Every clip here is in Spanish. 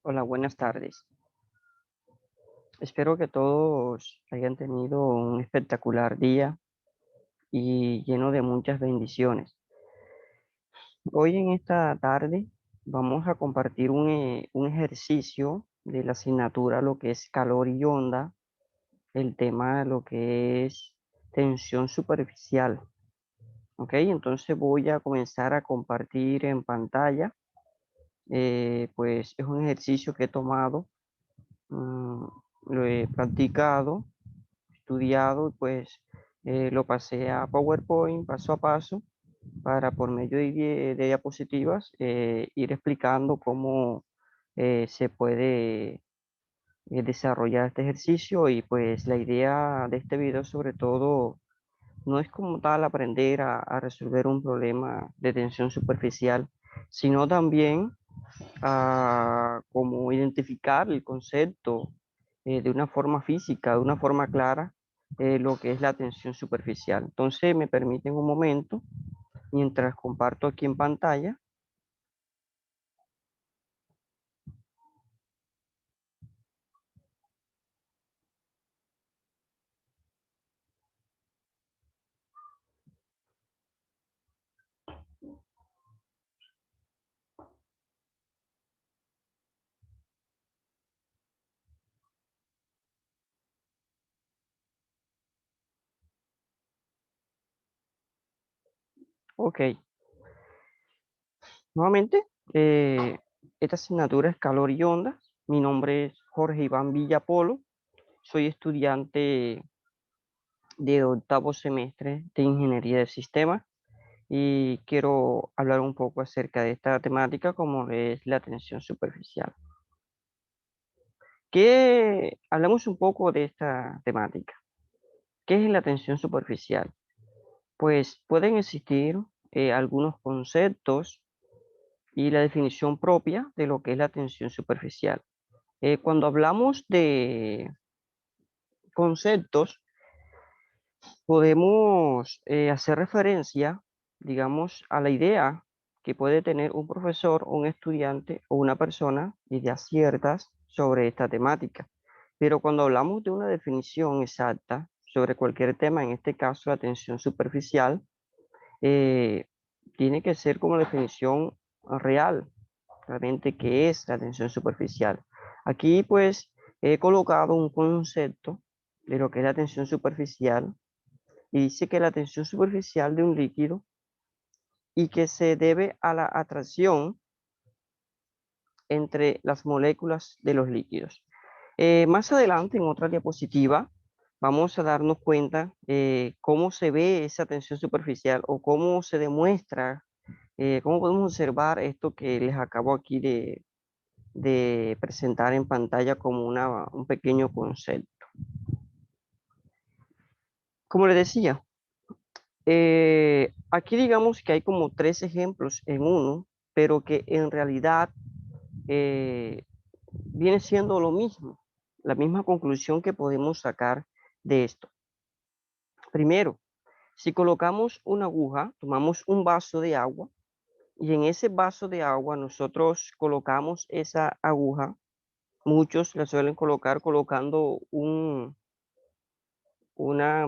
Hola, buenas tardes. Espero que todos hayan tenido un espectacular día y lleno de muchas bendiciones. Hoy en esta tarde vamos a compartir un ejercicio de la asignatura, lo que es calor y onda, el tema de lo que es tensión superficial. ¿Ok? Entonces voy a comenzar a compartir en pantalla. Pues es un ejercicio que he tomado, mm, lo he practicado, estudiado, pues lo pasé a PowerPoint paso a paso para por medio de diapositivas ir explicando cómo se puede desarrollar este ejercicio y pues la idea de este video sobre todo no es como tal aprender a resolver un problema de tensión superficial, sino también a como identificar el concepto de una forma física, de una forma clara, lo que es la tensión superficial. Entonces, me permiten un momento, mientras comparto aquí en pantalla. Ok, nuevamente, eh, esta asignatura es calor y ondas. Mi nombre es Jorge Iván Villapolo. Soy estudiante de octavo semestre de Ingeniería de Sistemas y quiero hablar un poco acerca de esta temática como es la tensión superficial. Hablamos un poco de esta temática. ¿Qué es la tensión superficial? Pues pueden existir algunos conceptos y la definición propia de lo que es la tensión superficial. Cuando hablamos de conceptos, podemos hacer referencia, digamos, a la idea que puede tener un profesor, un estudiante o una persona, ideas ciertas sobre esta temática. Pero cuando hablamos de una definición exacta sobre cualquier tema, en este caso la tensión superficial, eh, tiene que ser como definición real, realmente qué es la tensión superficial. Aquí pues he colocado un concepto de lo que es la tensión superficial y dice que la tensión superficial de un líquido y que se debe a la atracción entre las moléculas de los líquidos. Más adelante, en otra diapositiva, vamos a darnos cuenta cómo se ve esa tensión superficial o cómo se demuestra, cómo podemos observar esto que les acabo aquí de presentar en pantalla como un pequeño concepto. Como les decía, aquí digamos que hay como tres ejemplos en uno, pero que en realidad viene siendo lo mismo, la misma conclusión que podemos sacar de esto. Primero, si colocamos una aguja, tomamos un vaso de agua y en ese vaso de agua nosotros colocamos esa aguja, muchos la suelen colocar colocando una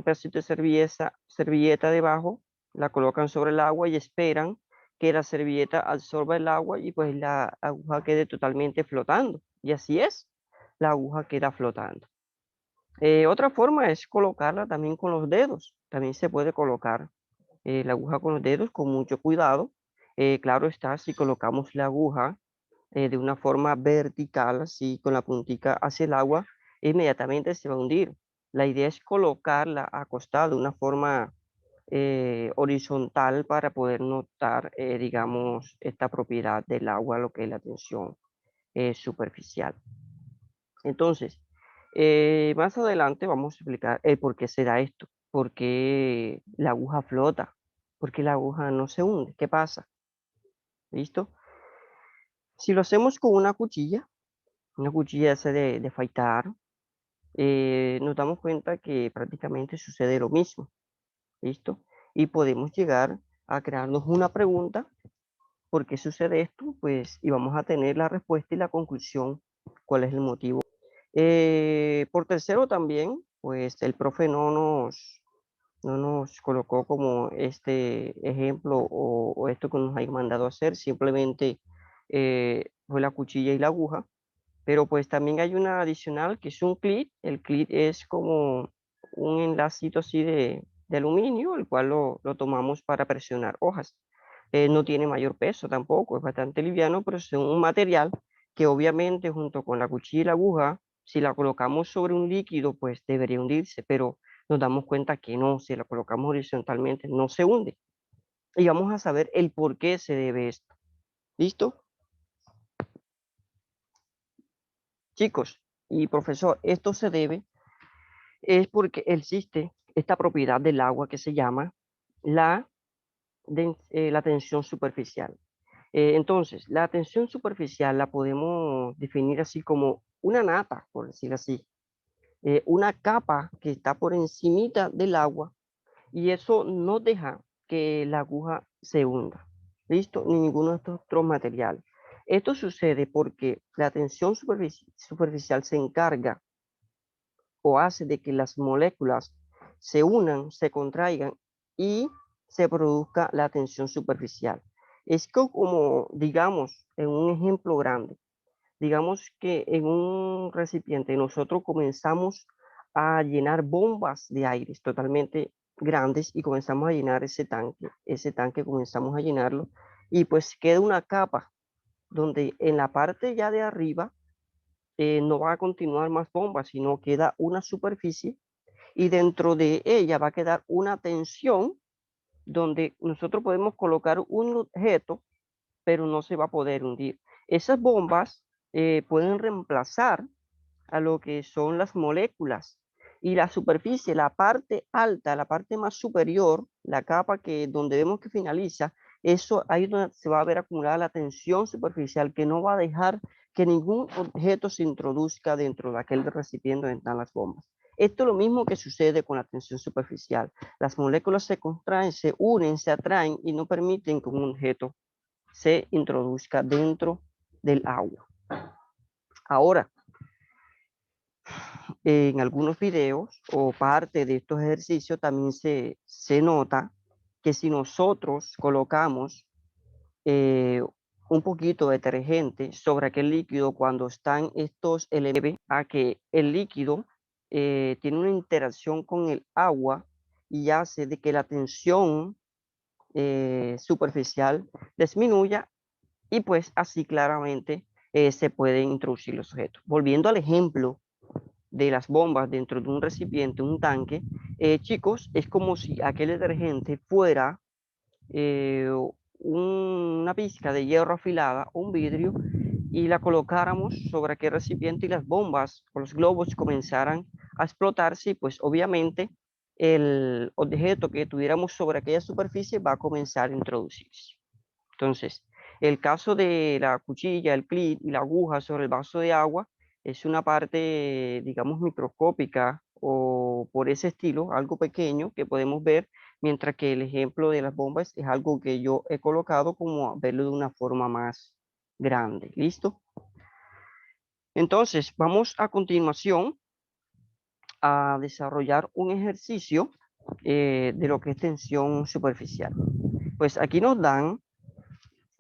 pedacito de servilleta debajo, la colocan sobre el agua y esperan que la servilleta absorba el agua y pues la aguja quede totalmente flotando. Y así es, la aguja queda flotando. Otra forma es colocarla también con los dedos. También se puede colocar la aguja con los dedos con mucho cuidado. Claro está, si colocamos la aguja de una forma vertical, así con la puntica hacia el agua, inmediatamente se va a hundir. La idea es colocarla acostada de una forma horizontal para poder notar, digamos, esta propiedad del agua, lo que es la tensión superficial. Entonces, más adelante vamos a explicar el por qué se da esto, por qué la aguja flota, por qué la aguja no se hunde, qué pasa, ¿listo? Si lo hacemos con una cuchilla esa de afeitar, nos damos cuenta que prácticamente sucede lo mismo, ¿listo? Y podemos llegar a crearnos una pregunta por qué sucede esto, pues, y vamos a tener la respuesta y la conclusión, cuál es el motivo. Por tercero también, pues el profe no nos colocó como este ejemplo o esto que nos ha mandado a hacer, simplemente fue la cuchilla y la aguja, pero pues también hay una adicional que es un clip. El clip es como un enlacito así de aluminio, el cual lo tomamos para presionar hojas. No tiene mayor peso tampoco, es bastante liviano, pero es un material que obviamente junto con la cuchilla y la aguja, si la colocamos sobre un líquido, pues debería hundirse, pero nos damos cuenta que no, si la colocamos horizontalmente no se hunde. Y vamos a saber el por qué se debe esto. ¿Listo? Chicos y profesor, esto se debe es porque existe esta propiedad del agua que se llama la, la tensión superficial. Entonces, la tensión superficial la podemos definir así como una nata, por decir así, una capa que está por encimita del agua y eso no deja que la aguja se hunda. ¿Listo? Ni ninguno de estos otros materiales. Esto sucede porque la tensión superficial se encarga o hace de que las moléculas se unan, se contraigan y se produzca la tensión superficial. Es como, digamos, en un ejemplo grande, digamos que en un recipiente nosotros comenzamos a llenar bombas de aire totalmente grandes y comenzamos a llenar ese tanque comenzamos a llenarlo y pues queda una capa donde en la parte ya de arriba no va a continuar más bombas, sino queda una superficie y dentro de ella va a quedar una tensión donde nosotros podemos colocar un objeto, pero no se va a poder hundir. Esas bombas pueden reemplazar a lo que son las moléculas y la superficie, la parte alta, la parte más superior, la capa que donde vemos que finaliza, eso ahí donde se va a ver acumulada la tensión superficial que no va a dejar que ningún objeto se introduzca dentro de aquel recipiente donde están las bombas. Esto es lo mismo que sucede con la tensión superficial. Las moléculas se contraen, se unen, se atraen y no permiten que un objeto se introduzca dentro del agua. Ahora, en algunos videos o parte de estos ejercicios también se nota que si nosotros colocamos eh, un poquito de detergente sobre aquel líquido cuando están estos elementos a que el líquido tiene una interacción con el agua y hace de que la tensión superficial disminuya y pues así claramente se pueden introducir los objetos. Volviendo al ejemplo de las bombas dentro de un recipiente, un tanque, chicos, es como si aquel detergente fuera eh, una pizca de hierro afilada, un vidrio, y la colocáramos sobre aquel recipiente y las bombas o los globos comenzaran a explotarse, y pues obviamente el objeto que tuviéramos sobre aquella superficie va a comenzar a introducirse. Entonces, el caso de la cuchilla, el clip y la aguja sobre el vaso de agua es una parte, digamos, microscópica o por ese estilo, algo pequeño que podemos ver, mientras que el ejemplo de las bombas es algo que yo he colocado como a verlo de una forma más grande. ¿Listo? Entonces, vamos a continuación a desarrollar un ejercicio de lo que es tensión superficial. Pues aquí nos dan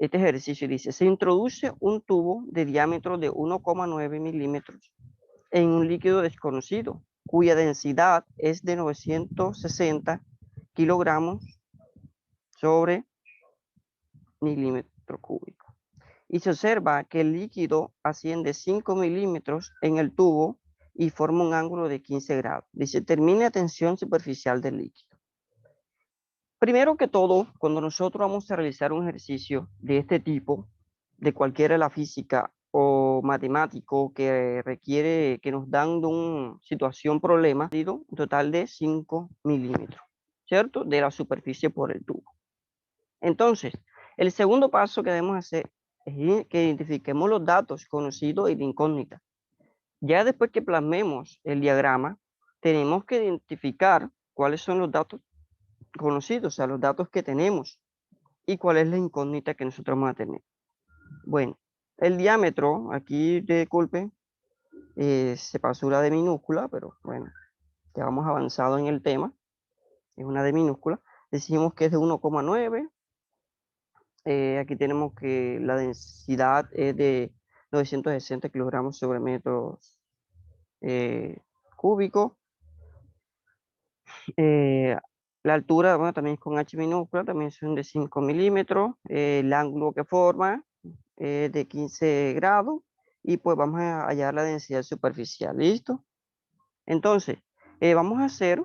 este ejercicio dice, se introduce un tubo de diámetro de 1,9 milímetros en un líquido desconocido, cuya densidad es de 960 kilogramos sobre milímetro cúbico. Y se observa que el líquido asciende 5 milímetros en el tubo y forma un ángulo de 15 grados. Dice, determine la tensión superficial del líquido. Primero que todo, cuando nosotros vamos a realizar un ejercicio de este tipo, de cualquiera de la física o matemático que requiere que nos dan de una situación problema, un total de 5 milímetros, ¿cierto? De la superficie por el tubo. Entonces, el segundo paso que debemos hacer es que identifiquemos los datos conocidos y de incógnita. Ya después que plasmemos el diagrama, tenemos que identificar cuáles son los datos conocidos, o sea, los datos que tenemos. ¿Y cuál es la incógnita que nosotros vamos a tener? Bueno, el diámetro, aquí disculpen, se pasó la de minúscula, pero bueno, ya vamos avanzado en el tema. Es una de minúscula. Decimos que es de 1,9. Aquí tenemos que la densidad es de 960 kilogramos sobre metros cúbicos. Eh, la altura, bueno, también es con H minúscula, también son de 5 milímetros. El ángulo que forma es de 15 grados. Y pues vamos a hallar la densidad superficial. ¿Listo? Entonces, vamos a hacer,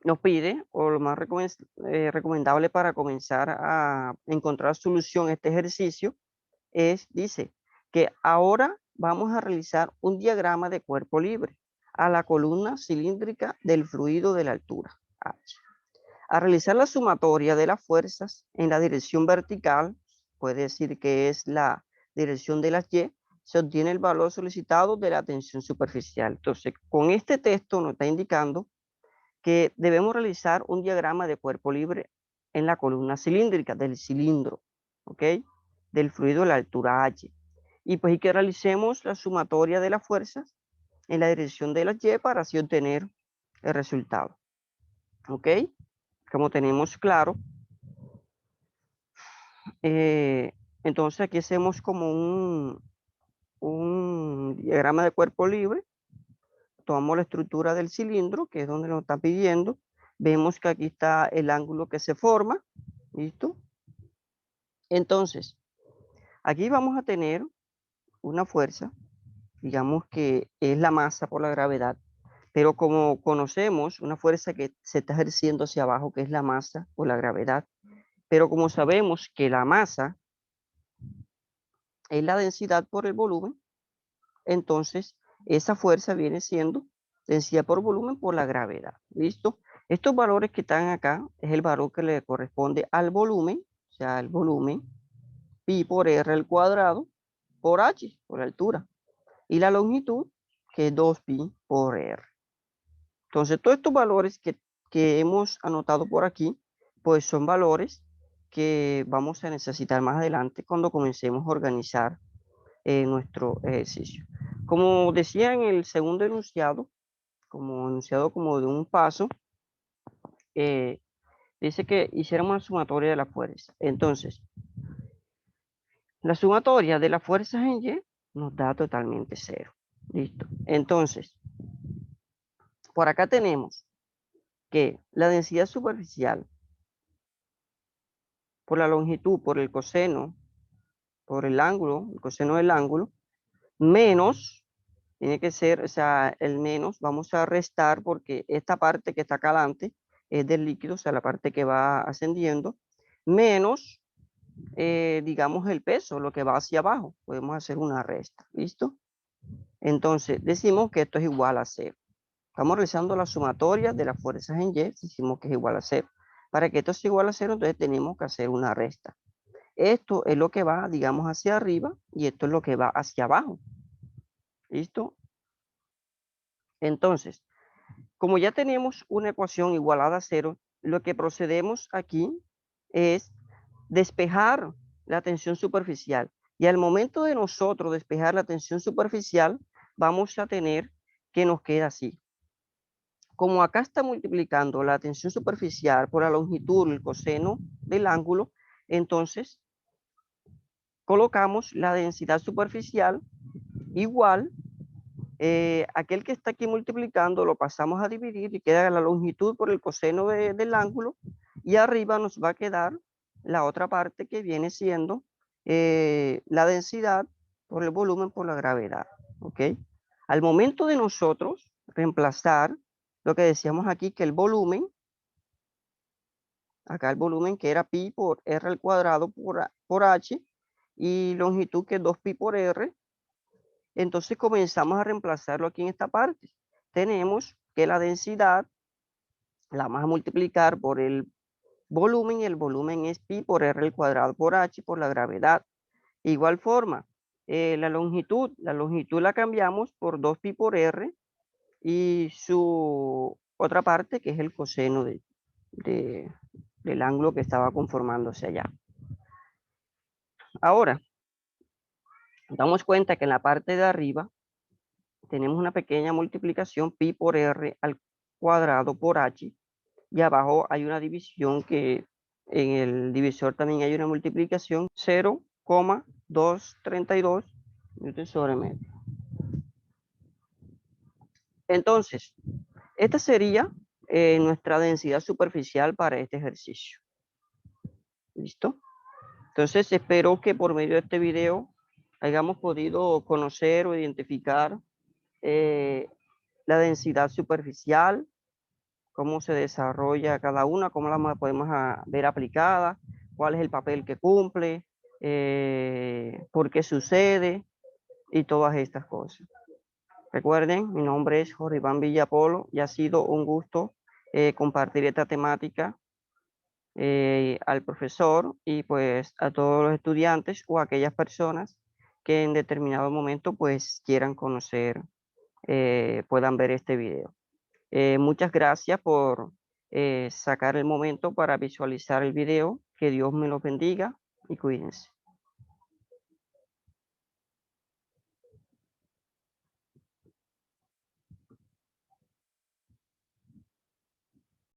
nos pide, o lo más recomendable para comenzar a encontrar solución a este ejercicio dice, que ahora vamos a realizar un diagrama de cuerpo libre a la columna cilíndrica del fluido de la altura H. A realizar la sumatoria de las fuerzas en la dirección vertical, puede decir que es la dirección de las Y, se obtiene el valor solicitado de la tensión superficial. Entonces, con este texto nos está indicando que debemos realizar un diagrama de cuerpo libre en la columna cilíndrica del cilindro, ¿ok? Del fluido de la altura H. Y pues y que realicemos la sumatoria de las fuerzas en la dirección de las Y para así obtener el resultado, ¿ok? Como tenemos claro, eh, entonces aquí hacemos como un diagrama de cuerpo libre. Tomamos la estructura del cilindro, que es donde nos está pidiendo. Vemos que aquí está el ángulo que se forma. ¿Listo? Entonces, aquí vamos a tener una fuerza, digamos que es la masa por la gravedad, pero como conocemos una fuerza que se está ejerciendo hacia abajo, que es la masa por la gravedad, pero como sabemos que la masa es la densidad por el volumen, entonces esa fuerza viene siendo densidad por volumen por la gravedad. ¿Listo? Estos valores que están acá es el valor que le corresponde al volumen, o sea, el volumen pi por r al cuadrado por h, por altura. Y la longitud, que es 2pi por r. Entonces, todos estos valores que hemos anotado por aquí, pues son valores que vamos a necesitar más adelante cuando comencemos a organizar nuestro ejercicio. Como decía en el segundo enunciado, como enunciado como de un paso, eh, dice que hiciéramos una sumatoria de las fuerzas. Entonces, la sumatoria de las fuerzas en Y nos da totalmente cero. Listo. Entonces, por acá tenemos que la densidad superficial por la longitud, por el coseno, por el ángulo, el coseno del ángulo, menos, tiene que ser, o sea, el menos, vamos a restar porque esta parte que está acá adelante es del líquido, o sea, la parte que va ascendiendo, menos, digamos, el peso, lo que va hacia abajo. Podemos hacer una resta, ¿listo? Entonces, decimos que esto es igual a cero. Estamos realizando la sumatoria de las fuerzas en Y, decimos que es igual a cero. Para que esto sea igual a cero, entonces tenemos que hacer una resta. Esto es lo que va, digamos, hacia arriba y esto es lo que va hacia abajo. ¿Listo? Entonces, como ya tenemos una ecuación igualada a cero, lo que procedemos aquí es despejar la tensión superficial. Y al momento de nosotros despejar la tensión superficial, vamos a tener que nos queda así. Como acá está multiplicando la tensión superficial por la longitud, el coseno del ángulo, entonces colocamos la densidad superficial igual, aquel que está aquí multiplicando lo pasamos a dividir y queda la longitud por el coseno del ángulo y arriba nos va a quedar la otra parte que viene siendo la densidad por el volumen por la gravedad. ¿Ok? Al momento de nosotros reemplazar lo que decíamos aquí, que el volumen, acá el volumen que era pi por r al cuadrado por h, y longitud que es 2pi por r, entonces comenzamos a reemplazarlo aquí en esta parte. Tenemos que la densidad la vamos a multiplicar por el volumen y el volumen es pi por r al cuadrado por h por la gravedad. Igual forma, la longitud la cambiamos por 2pi por r y su otra parte que es el coseno de del ángulo que estaba conformándose allá. Ahora, damos cuenta que en la parte de arriba tenemos una pequeña multiplicación pi por r al cuadrado por h, y abajo hay una división que en el divisor también hay una multiplicación 0,232 newton sobre metro. Entonces, esta sería nuestra densidad superficial para este ejercicio. ¿Listo? Entonces, espero que por medio de este video hayamos podido conocer o identificar la densidad superficial, cómo se desarrolla cada una, cómo la podemos ver aplicada, cuál es el papel que cumple, por qué sucede y todas estas cosas. Recuerden, mi nombre es Jorge Iván Villapolo y ha sido un gusto compartir esta temática al profesor y pues a todos los estudiantes o a aquellas personas que en determinado momento pues quieran conocer, puedan ver este video. Muchas gracias por sacar el momento para visualizar el video. Que Dios me los bendiga y cuídense.